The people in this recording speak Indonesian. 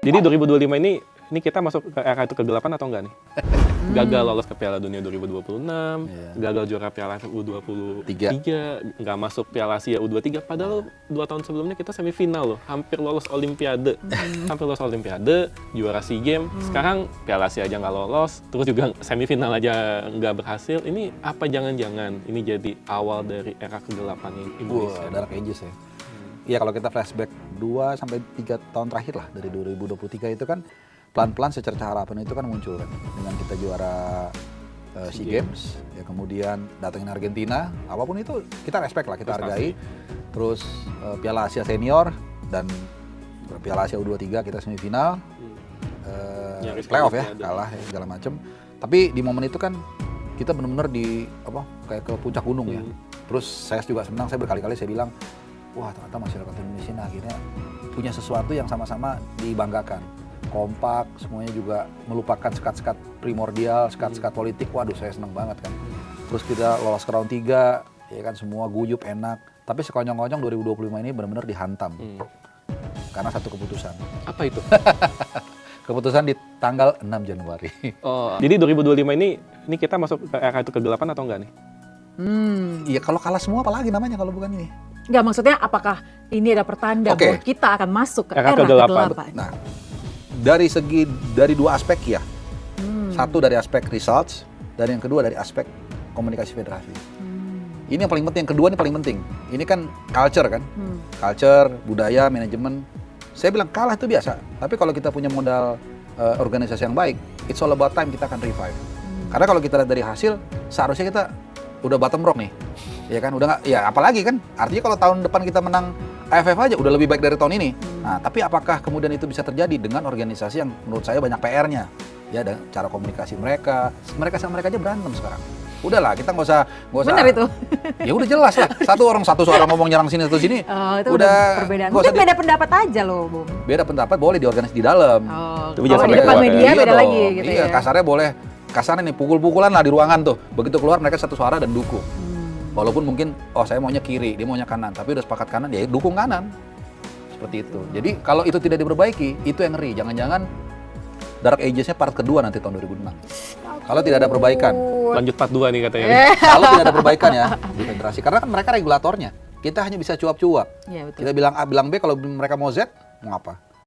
Jadi 2025 ini kita masuk ke era itu kegelapan atau enggak nih? Gagal lolos ke Piala Dunia 2026, gagal juara Piala U23, nggak masuk Piala Asia U23, padahal 2 tahun sebelumnya kita semifinal loh, hampir lolos Olimpiade, juara SEA Games, sekarang Piala Asia aja nggak lolos, terus juga semifinal aja nggak berhasil. Ini apa jangan-jangan ini jadi awal dari era kegelapan Indonesia? Dark Ages ya. Iya, kalau kita flashback 2-3 tahun terakhir lah, dari 2023 itu kan pelan-pelan secerca harapan itu kan muncul kan, dengan kita juara SEA Games, ya kemudian datangin Argentina, apapun itu kita respect lah, kita hargai. Terus Piala Asia Senior dan Piala Asia U23 kita semifinal, playoff ya, kalah ya, segala macem. Tapi di momen itu kan kita benar-benar kayak ke puncak gunung ya. Terus saya juga senang, saya berkali-kali saya bilang, wah ternyata masyarakat Indonesia akhirnya punya sesuatu yang sama-sama dibanggakan. Kompak, semuanya juga melupakan sekat-sekat primordial, sekat-sekat politik. Waduh, saya senang banget kan. Terus kita lolos ke round 3, ya kan, semua guyup, enak. Tapi sekonyong-konyong 2025 ini benar-benar dihantam. Karena satu keputusan. Apa itu? Keputusan di tanggal 6 Januari. Oh, jadi 2025 ini kita masuk ke era itu kegelapan atau enggak nih? Iya, kalau kalah semua apalagi namanya kalau bukan ini? Enggak, maksudnya apakah ini ada pertanda bahwa kita akan masuk ke era kegelapan? Nah, dari 2 aspek ya. Satu dari aspek results, dan yang kedua dari aspek komunikasi federasi. Ini yang paling penting, yang kedua ini paling penting. Ini kan culture kan, culture, budaya, manajemen. Saya bilang kalah itu biasa, tapi kalau kita punya modal organisasi yang baik, it's all about time kita akan revive. Karena kalau kita lihat dari hasil, seharusnya kita udah bottom rock nih, ya kan, udah nggak, ya apalagi kan, artinya kalau tahun depan kita menang AFF aja udah lebih baik dari tahun ini. Nah, tapi apakah kemudian itu bisa terjadi dengan organisasi yang menurut saya banyak PR-nya, ya, dan cara komunikasi mereka sama mereka aja berantem sekarang. Udahlah, kita nggak usah. Benar itu. Ya udah jelas lah. Satu suara ngomong nyerang sini satu sini. Itu udah perbedaan. Mungkin beda pendapat aja loh, Bung. Beda pendapat boleh diorganisasi di dalam. Kalau di depan media beda lagi gitu ya. Iya, kasarnya boleh. Kasarnya nih pukul-pukulan lah di ruangan tuh. Begitu keluar mereka satu suara dan dukung. Walaupun mungkin, saya maunya kiri, dia maunya kanan. Tapi udah sepakat kanan, ya dukung kanan. Seperti itu. Jadi kalau itu tidak diperbaiki, itu yang ngeri. Jangan-jangan Dark Ages-nya part kedua nanti tahun 2006. Kalau tidak ada perbaikan. Lanjut part 2 nih katanya. Kalau tidak ada perbaikan ya di federasi. Karena kan mereka regulatornya. Kita hanya bisa cuap-cuap. Ya, betul. Kita bilang A, bilang B, kalau mereka mau Z, mau apa?